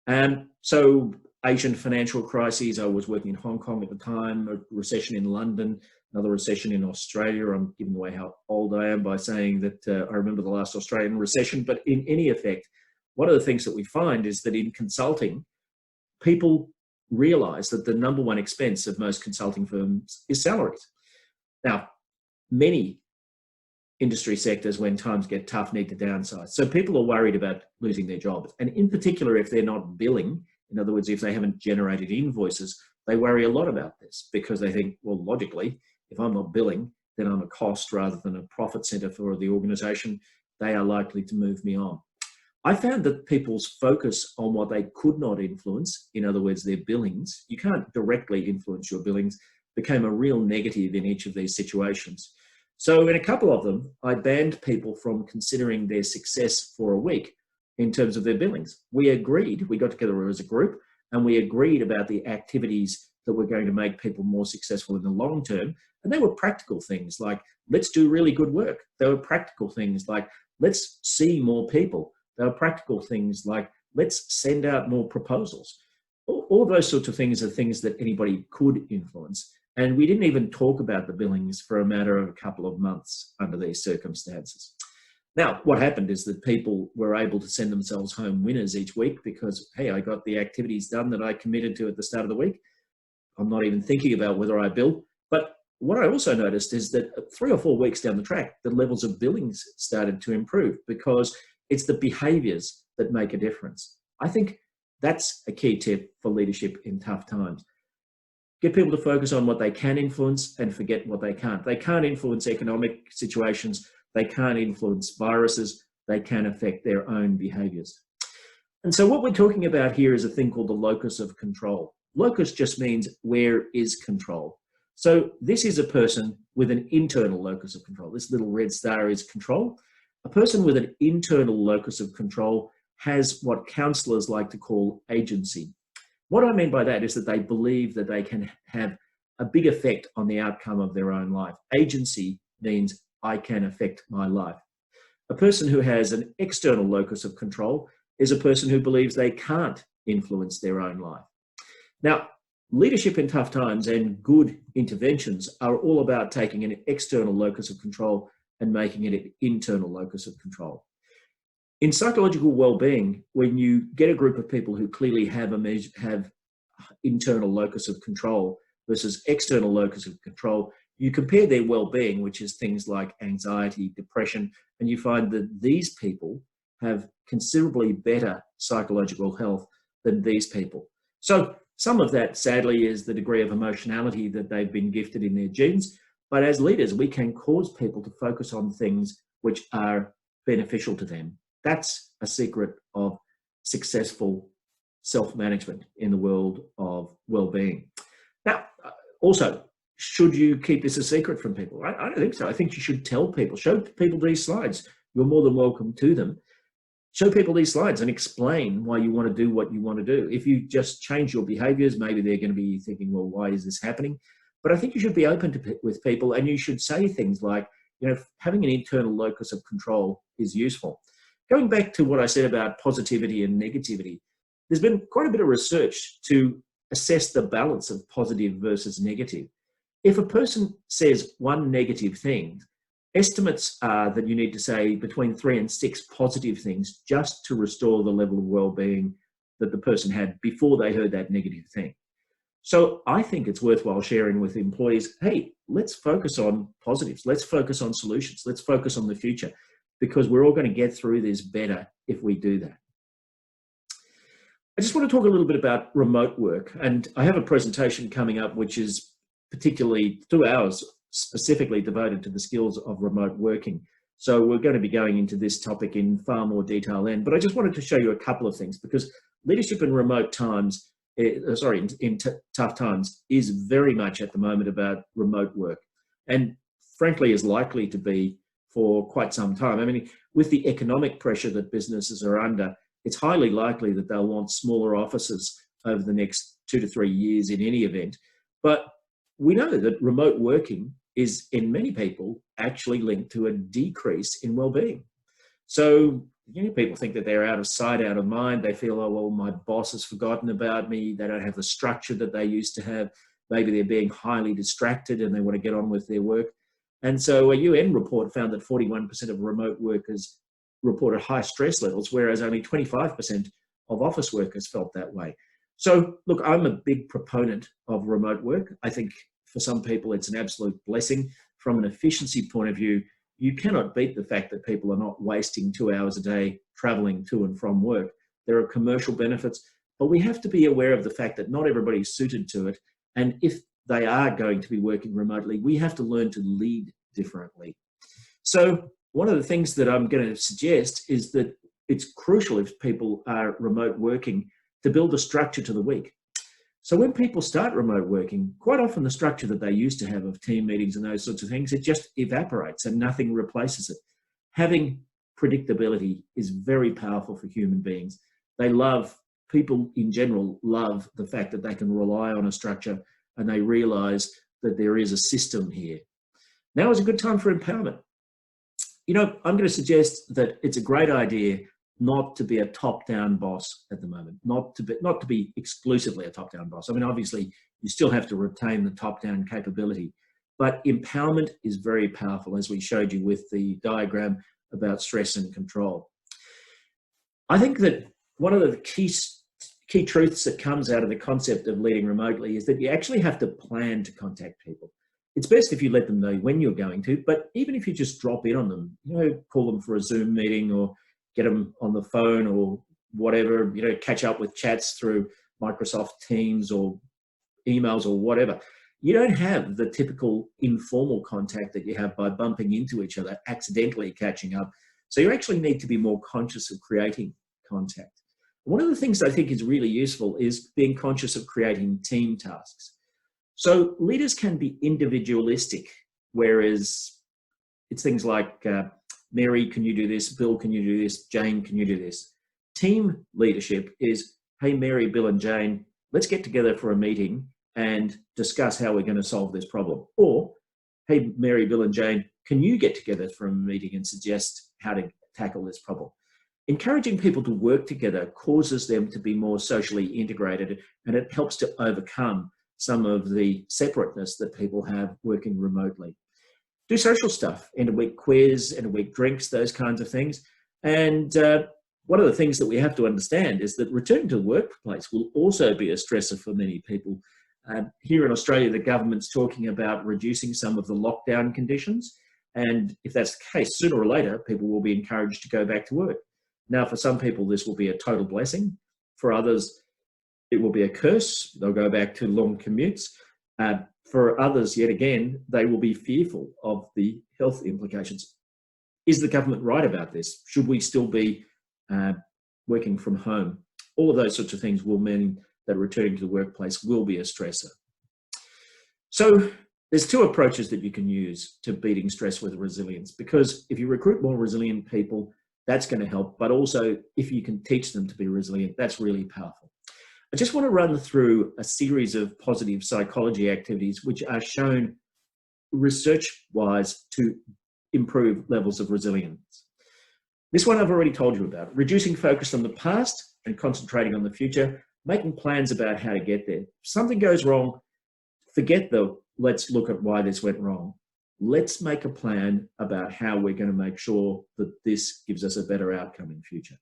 And so Asian financial crises, I was working in Hong Kong at the time, a recession in London, another recession in Australia. I'm giving away how old I am by saying that I remember the last Australian recession. But in any effect, one of the things that we find is that in consulting, people realize that the number one expense of most consulting firms is salaries. Now, many industry sectors, when times get tough, need to downsize. So people are worried about losing their jobs. And in particular, if they're not billing, in other words, if they haven't generated invoices, they worry a lot about this because they think, well, logically, if I'm not billing, then I'm a cost rather than a profit center for the organization. They are likely to move me on. I found that people's focus on what they could not influence, in other words, their billings, you can't directly influence your billings, became a real negative in each of these situations. So in a couple of them, I banned people from considering their success for a week in terms of their billings. We got together as a group, and we agreed about the activities that were going to make people more successful in the long term. And they were practical things like, let's do really good work. They were practical things like, let's see more people. They were practical things like, let's send out more proposals. All of those sorts of things are things that anybody could influence. And we didn't even talk about the billings for a matter of a couple of months under these circumstances. Now, what happened is that people were able to send themselves home winners each week because, hey, I got the activities done that I committed to at the start of the week. I'm not even thinking about whether I bill. But what I also noticed is that 3 or 4 weeks down the track, the levels of billings started to improve because it's the behaviours that make a difference. I think that's a key tip for leadership in tough times. Get people to focus on what they can influence and forget what they can't. They can't influence economic situations. They can't influence viruses. They can affect their own behaviours. And so what we're talking about here is a thing called the locus of control. Locus just means where is control. So this is a person with an internal locus of control. This little red star is control. A person with an internal locus of control has what counsellors like to call agency. What I mean by that is that they believe that they can have a big effect on the outcome of their own life. Agency means I can affect my life. A person who has an external locus of control is a person who believes they can't influence their own life. Now, leadership in tough times and good interventions are all about taking an external locus of control and making it an internal locus of control. In psychological well-being, when you get a group of people who clearly have internal locus of control versus external locus of control, you compare their well-being, which is things like anxiety, depression, and you find that these people have considerably better psychological health than these people. So some of that, sadly, is the degree of emotionality that they've been gifted in their genes. But as leaders, we can cause people to focus on things which are beneficial to them. That's a secret of successful self-management in the world of well-being. Now, also, should you keep this a secret from people? I don't think so. I think you should tell people, show people these slides. You're more than welcome to them. Show people these slides and explain why you want to do what you want to do. If you just change your behaviors, maybe they're going to be thinking, well, why is this happening? But I think you should be open to with people, and you should say things like, you know, having an internal locus of control is useful. Going back to what I said about positivity and negativity, there's been quite a bit of research to assess the balance of positive versus negative. If a person says one negative thing, estimates are that you need to say between 3 and 6 positive things just to restore the level of well-being that the person had before they heard that negative thing. So I think it's worthwhile sharing with employees, hey, let's focus on positives. Let's focus on solutions. Let's focus on the future, because we're all going to get through this better if we do that. I just want to talk a little bit about remote work. And I have a presentation coming up, which is particularly 2 hours specifically devoted to the skills of remote working. So we're going to be going into this topic in far more detail then. But I just wanted to show you a couple of things, because leadership in remote times, in tough times, is very much at the moment about remote work, and frankly is likely to be for quite some time. I mean, with the economic pressure that businesses are under, it's highly likely that they'll want smaller offices over the next 2 to 3 years in any event. But we know that remote working is, in many people, actually linked to a decrease in well-being. So, you know, people think that they're out of sight, out of mind. They feel, oh, well, my boss has forgotten about me. They don't have the structure that they used to have. Maybe they're being highly distracted and they want to get on with their work. And so a UN report found that 41% of remote workers reported high stress levels, whereas only 25% of office workers felt that way. So, look, I'm a big proponent of remote work. I think for some people it's an absolute blessing. From an efficiency point of view, you cannot beat the fact that people are not wasting 2 hours a day traveling to and from work. There are commercial benefits, but we have to be aware of the fact that not everybody's suited to it. And if they are going to be working remotely, we have to learn to lead differently. So one of the things that I'm going to suggest is that it's crucial, if people are remote working, to build a structure to the week. So when people start remote working, quite often the structure that they used to have of team meetings and those sorts of things, it just evaporates and nothing replaces it. Having predictability is very powerful for human beings. People in general love the fact that they can rely on a structure, and they realize that there is a system here. Now is a good time for empowerment. You know, I'm going to suggest that it's a great idea not to be a top-down boss at the moment, not to be exclusively a top-down boss. I mean, obviously, you still have to retain the top-down capability, but empowerment is very powerful, as we showed you with the diagram about stress and control. I think that one of the key truths that comes out of the concept of leading remotely is that you actually have to plan to contact people. It's best if you let them know when you're going to, but even if you just drop in on them, you know, call them for a Zoom meeting or get them on the phone or whatever, you know, catch up with chats through Microsoft Teams or emails or whatever. You don't have the typical informal contact that you have by bumping into each other, accidentally catching up. So you actually need to be more conscious of creating contact. One of the things I think is really useful is being conscious of creating team tasks. So leaders can be individualistic, whereas it's things like, Mary, can you do this? Bill, can you do this? Jane, can you do this? Team leadership is, hey, Mary, Bill, and Jane, let's get together for a meeting and discuss how we're going to solve this problem. Or, hey, Mary, Bill, and Jane, can you get together for a meeting and suggest how to tackle this problem? Encouraging people to work together causes them to be more socially integrated, and it helps to overcome some of the separateness that people have working remotely. Do social stuff, end of week quiz, end of week drinks, those kinds of things. And one of the things that we have to understand is that returning to the workplace will also be a stressor for many people. Here in Australia, the government's talking about reducing some of the lockdown conditions. And if that's the case, sooner or later, people will be encouraged to go back to work. Now, for some people, this will be a total blessing. For others, it will be a curse. They'll go back to long commutes. For others, yet again, they will be fearful of the health implications. Is the government right about this? Should we still be working from home? All of those sorts of things will mean that returning to the workplace will be a stressor. So there's two approaches that you can use to beating stress with resilience, because if you recruit more resilient people, that's going to help. But also, if you can teach them to be resilient, that's really powerful. I just want to run through a series of positive psychology activities which are shown research-wise to improve levels of resilience. This one I've already told you about: reducing focus on the past and concentrating on the future, making plans about how to get there. If something goes wrong, forget the let's look at why this went wrong. Let's make a plan about how we're going to make sure that this gives us a better outcome in future.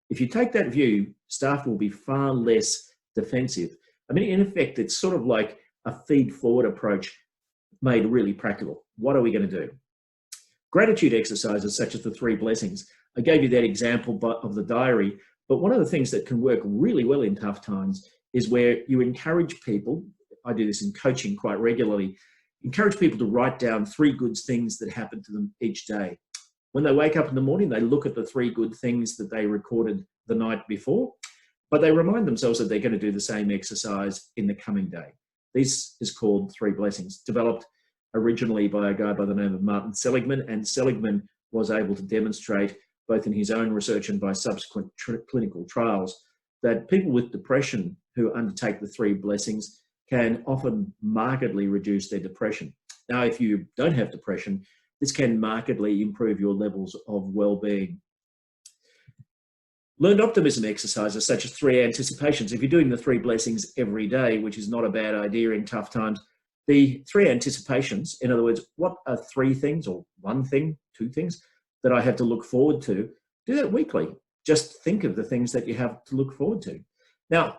If you take that view, staff will be far less defensive. I mean, in effect, it's sort of like a feed-forward approach made really practical. What are we going to do? Gratitude exercises such as the 3 blessings. I gave you that example of the diary, but one of the things that can work really well in tough times is where you encourage people, I do this in coaching quite regularly, encourage people to write down 3 good things that happen to them each day. When they wake up in the morning, they look at the 3 good things that they recorded the night before, but they remind themselves that they're going to do the same exercise in the coming day. This is called 3 blessings, developed originally by a guy by the name of Martin Seligman, and Seligman was able to demonstrate, both in his own research and by subsequent clinical trials, that people with depression who undertake the 3 blessings can often markedly reduce their depression. Now, if you don't have depression, this can markedly improve your levels of well-being. Learned optimism exercises such as 3 anticipations. If you're doing the 3 blessings every day, which is not a bad idea in tough times, the 3 anticipations, in other words, what are 3 things or 1 thing, 2 things that I have to look forward to? Do that weekly. Just think of the things that you have to look forward to. Now,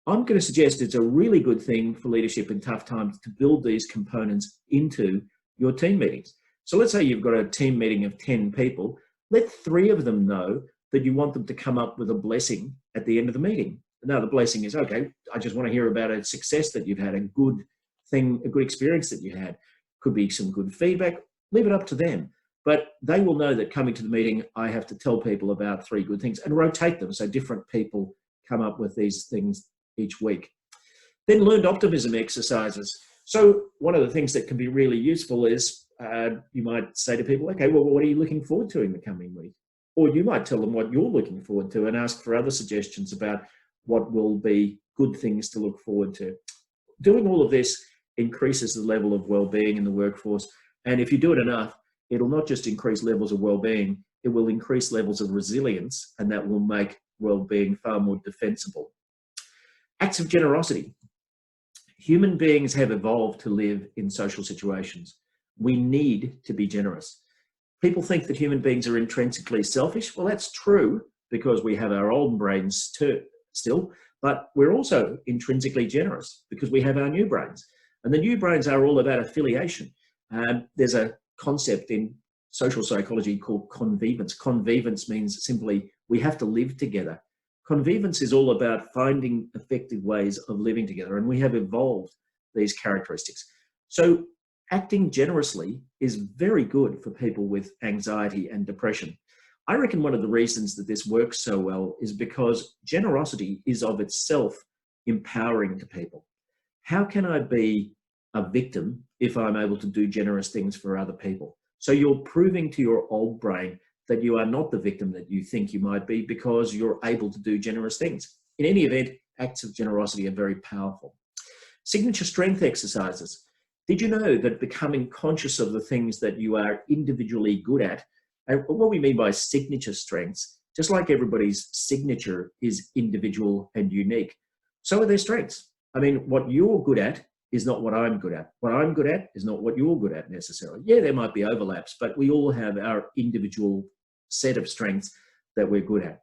I'm going to suggest it's a really good thing for leadership in tough times to build these components into your team meetings. So let's say you've got a team meeting of 10 people. Let 3 of them know that you want them to come up with a blessing at the end of the meeting. Now, the blessing is, okay, I just want to hear about a success that you've had, a good thing, a good experience that you had. Could be some good feedback. Leave it up to them. But they will know that coming to the meeting, I have to tell people about 3 good things and rotate them so different people come up with these things each week. Then learned optimism exercises. So one of the things that can be really useful is you might say to people, okay, well, what are you looking forward to in the coming week? Or you might tell them what you're looking forward to and ask for other suggestions about what will be good things to look forward to. Doing all of this increases the level of well-being in the workforce. And if you do it enough, it'll not just increase levels of well-being, it will increase levels of resilience, and that will make well-being far more defensible. Acts of generosity. Human beings have evolved to live in social situations. We need to be generous. People think that human beings are intrinsically selfish. Well, that's true because we have our old brains too, still, but we're also intrinsically generous because we have our new brains. And the new brains are all about affiliation. There's a concept in social psychology called convivence. Convivence means simply we have to live together. Convivence is all about finding effective ways of living together, and we have evolved these characteristics. So acting generously is very good for people with anxiety and depression. I reckon one of the reasons that this works so well is because generosity is of itself empowering to people. How can I be a victim if I'm able to do generous things for other people? So you're proving to your old brain that you are not the victim that you think you might be because you're able to do generous things. In any event, acts of generosity are very powerful. Signature strength exercises. Did you know that becoming conscious of the things that you are individually good at, and what we mean by signature strengths, just like everybody's signature is individual and unique, so are their strengths. I mean, what you're good at is not what I'm good at. What I'm good at is not what you're good at necessarily. Yeah, there might be overlaps, but we all have our individual set of strengths that we're good at.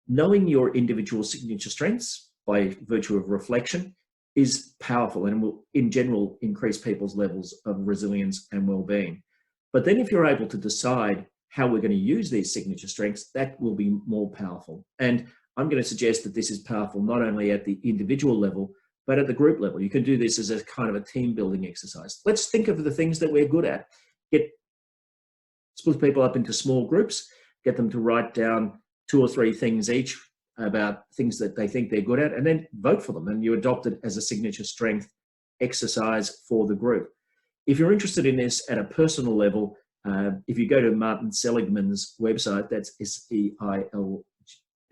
Knowing your individual signature strengths by virtue of reflection is powerful and will, in general, increase people's levels of resilience and well-being. But then if you're able to decide how we're going to use these signature strengths, that will be more powerful. And I'm going to suggest that this is powerful not only at the individual level, but at the group level. You can do this as a kind of a team building exercise. Let's think of the things that we're good at. Split people up into small groups, get them to write down 2 or 3 things each about things that they think they're good at, and then vote for them. And you adopt it as a signature strength exercise for the group. If you're interested in this at a personal level, if you go to Martin Seligman's website, that's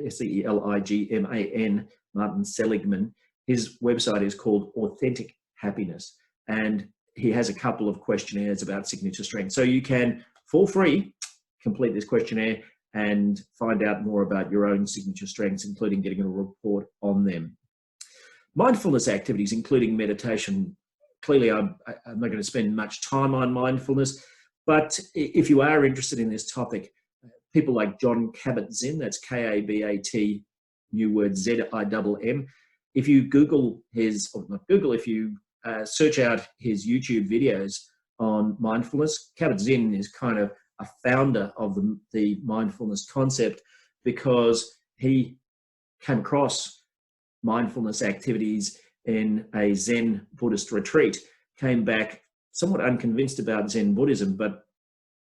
Seligman, Martin Seligman, his website is called Authentic Happiness. And he has a couple of questionnaires about signature strength. So you can, for free, complete this questionnaire and find out more about your own signature strengths, including getting a report on them. Mindfulness activities, including meditation. Clearly, I'm not going to spend much time on mindfulness, but if you are interested in this topic, people like John Kabat-Zinn, that's K-A-B-A-T, new word Z-I-M-M. If you Google his, or not Google, if you search out his YouTube videos on mindfulness, Kabat-Zinn is kind of a founder of the mindfulness concept because he came across mindfulness activities in a Zen Buddhist retreat, came back somewhat unconvinced about Zen Buddhism, but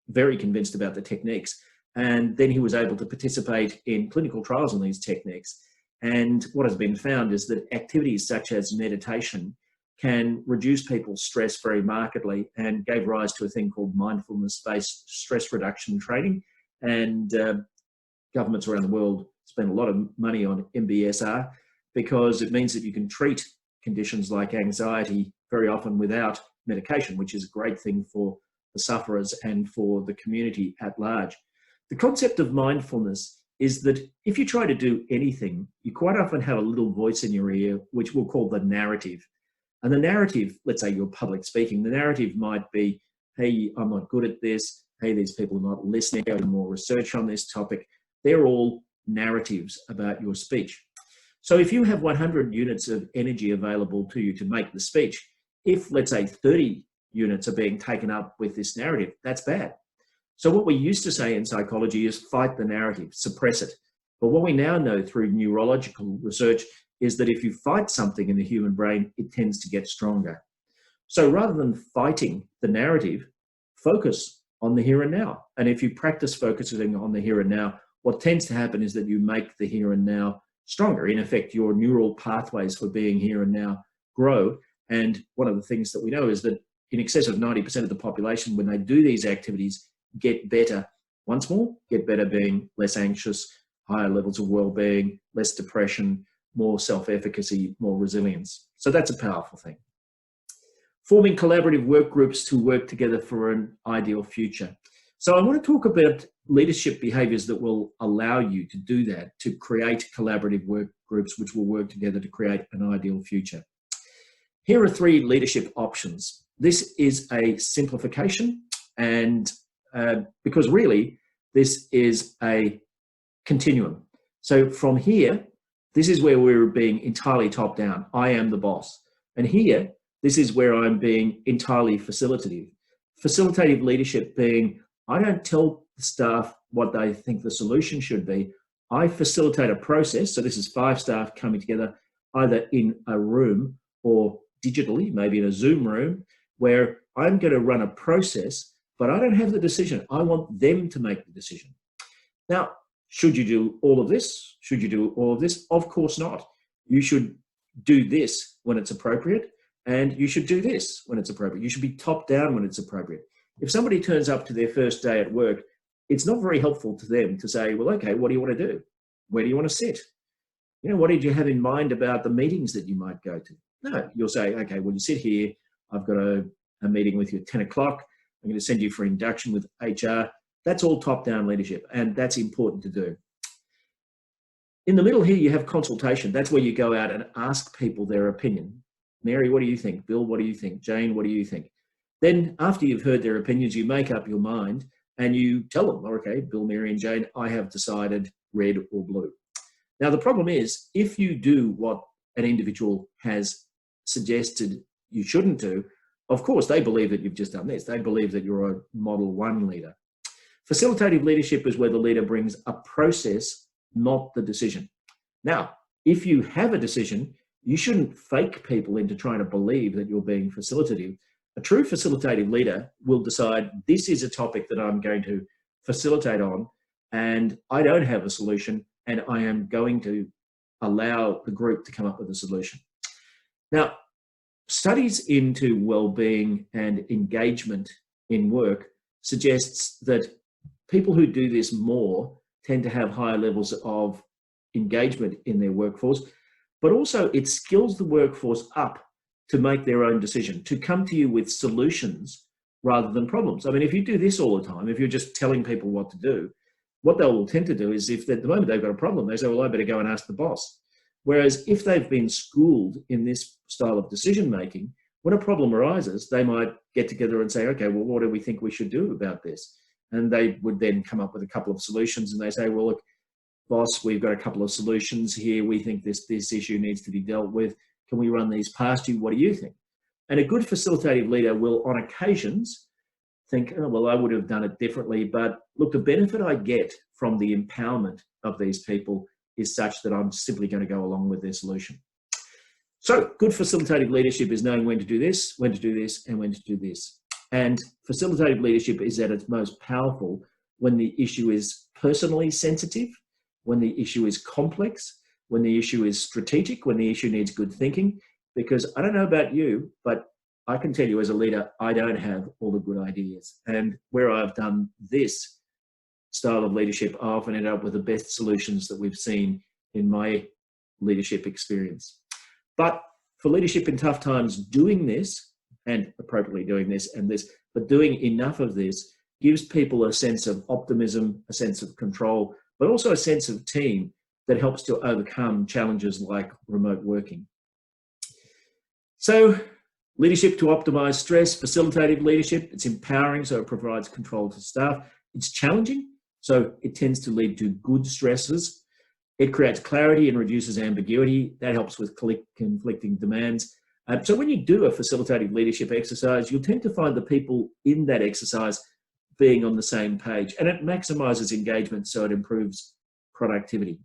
very convinced about the techniques. And then he was able to participate in clinical trials on these techniques. And what has been found is that activities such as meditation can reduce people's stress very markedly, and gave rise to a thing called mindfulness-based stress reduction training. And governments around the world spend a lot of money on MBSR because it means that you can treat conditions like anxiety very often without medication, which is a great thing for the sufferers and for the community at large. The concept of mindfulness is that if you try to do anything, you quite often have a little voice in your ear, which we'll call the narrative. And the narrative, let's say you're public speaking, the narrative might be, hey, I'm not good at this. Hey, these people are not listening, doing more research on this topic. They're all narratives about your speech. So if you have 100 units of energy available to you to make the speech, if let's say 30 units are being taken up with this narrative, that's bad. So what we used to say in psychology is fight the narrative, suppress it. But what we now know through neurological research is that if you fight something in the human brain, it tends to get stronger. So rather than fighting the narrative, focus on the here and now. And if you practice focusing on the here and now, what tends to happen is that you make the here and now stronger. In effect, your neural pathways for being here and now grow. And one of the things that we know is that in excess of 90% of the population, when they do these activities, get better. Once more, get better being less anxious, higher levels of well-being, less depression, more self-efficacy, more resilience. So that's a powerful thing. Forming collaborative work groups to work together for an ideal future. So I want to talk about leadership behaviours that will allow you to do that, to create collaborative work groups which will work together to create an ideal future. Here are 3 leadership options. This is a simplification, and because really this is a continuum. So from here, this is where we're being entirely top down. I am the boss. And here, this is where I'm being entirely facilitative. Facilitative leadership being, I don't tell the staff what they think the solution should be. I facilitate a process. So this is 5 staff coming together, either in a room or digitally, maybe in a Zoom room, where I'm going to run a process, but I don't have the decision. I want them to make the decision. Now, should you do all of this? Should you do all of this? Of course not. You should do this when it's appropriate, and you should do this when it's appropriate. You should be top down when it's appropriate. If somebody turns up to their first day at work, it's not very helpful to them to say, well, okay, what do you want to do? Where do you want to sit? You know, what did you have in mind about the meetings that you might go to? No, you'll say, okay, well, you sit here. I've got a meeting with you at 10 o'clock. I'm going to send you for induction with HR. That's all top-down leadership, and that's important to do. In the middle here, you have consultation. That's where you go out and ask people their opinion. Mary, what do you think? Bill, what do you think? Jane, what do you think? Then after you've heard their opinions, you make up your mind and you tell them, okay, Bill, Mary, and Jane, I have decided red or blue. Now, the problem is, if you do what an individual has suggested you shouldn't do, of course, they believe that you've just done this. They believe that you're a model 1 leader. Facilitative leadership is where the leader brings a process, not the decision. Now, if you have a decision, you shouldn't fake people into trying to believe that you're being facilitative. A true facilitative leader will decide, this is a topic that I'm going to facilitate on, and I don't have a solution, and I am going to allow the group to come up with a solution. Now, studies into well-being and engagement in work suggests that people who do this more tend to have higher levels of engagement in their workforce, but also it skills the workforce up to make their own decision, to come to you with solutions rather than problems. I mean, if you do this all the time, if you're just telling people what to do, what they will tend to do is, if at the moment they've got a problem, they say, well, I better go and ask the boss. Whereas if they've been schooled in this style of decision-making, when a problem arises, they might get together and say, okay, well, what do we think we should do about this? And they would then come up with a couple of solutions, and they say, well, look, boss, we've got a couple of solutions here. We think this issue needs to be dealt with. Can we run these past you? What do you think? And a good facilitative leader will, on occasions, think, oh, well, I would have done it differently. But look, the benefit I get from the empowerment of these people is such that I'm simply going to go along with their solution. So good facilitative leadership is knowing when to do this, when to do this, and when to do this. And facilitative leadership is at its most powerful when the issue is personally sensitive, when the issue is complex, when the issue is strategic, when the issue needs good thinking. Because I don't know about you, but I can tell you as a leader, I don't have all the good ideas. And where I've done this style of leadership, I often end up with the best solutions that we've seen in my leadership experience. But for leadership in tough times, doing this, and appropriately doing this and this, but doing enough of this gives people a sense of optimism, a sense of control, but also a sense of team that helps to overcome challenges like remote working. So leadership to optimize stress, facilitative leadership, it's empowering, so it provides control to staff. It's challenging, so it tends to lead to good stresses. It creates clarity and reduces ambiguity. That helps with conflicting demands. So when you do a facilitative leadership exercise, you'll tend to find the people in that exercise being on the same page, and it maximizes engagement, so it improves productivity.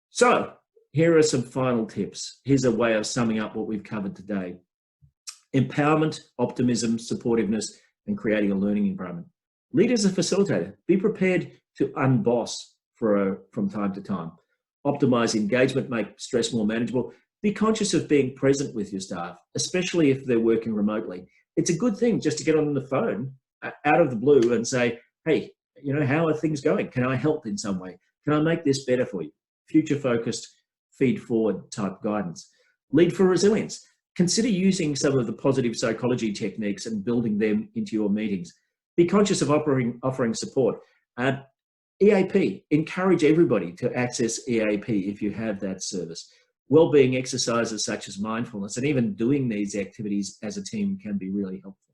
So here are some final tips. Here's a way of summing up what we've covered today. Empowerment, optimism, supportiveness, and creating a learning environment. Lead as a facilitator. Be prepared to unboss from time to time. Optimize engagement, make stress more manageable. Be conscious of being present with your staff, especially if they're working remotely. It's a good thing just to get on the phone out of the blue and say, hey, you know, how are things going? Can I help in some way? Can I make this better for you? Future focused, feed forward type guidance. Lead for resilience. Consider using some of the positive psychology techniques and building them into your meetings. Be conscious of offering support. EAP, encourage everybody to access EAP if you have that service. Wellbeing exercises such as mindfulness and even doing these activities as a team can be really helpful.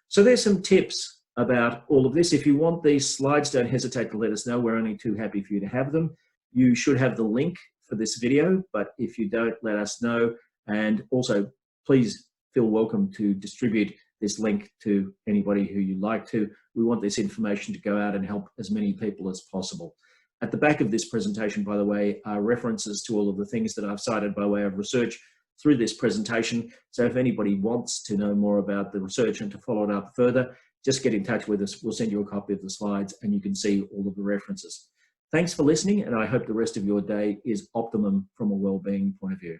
So there's some tips about all of this. If you want these slides, don't hesitate to let us know. We're only too happy for you to have them. You should have the link for this video, but if you don't, let us know. And also, please feel welcome to distribute this link to anybody who you like to. We want this information to go out and help as many people as possible. At the back of this presentation, by the way, are references to all of the things that I've cited by way of research through this presentation. So if anybody wants to know more about the research and to follow it up further, just get in touch with us. We'll send you a copy of the slides and you can see all of the references. Thanks for listening, and I hope the rest of your day is optimum from a wellbeing point of view.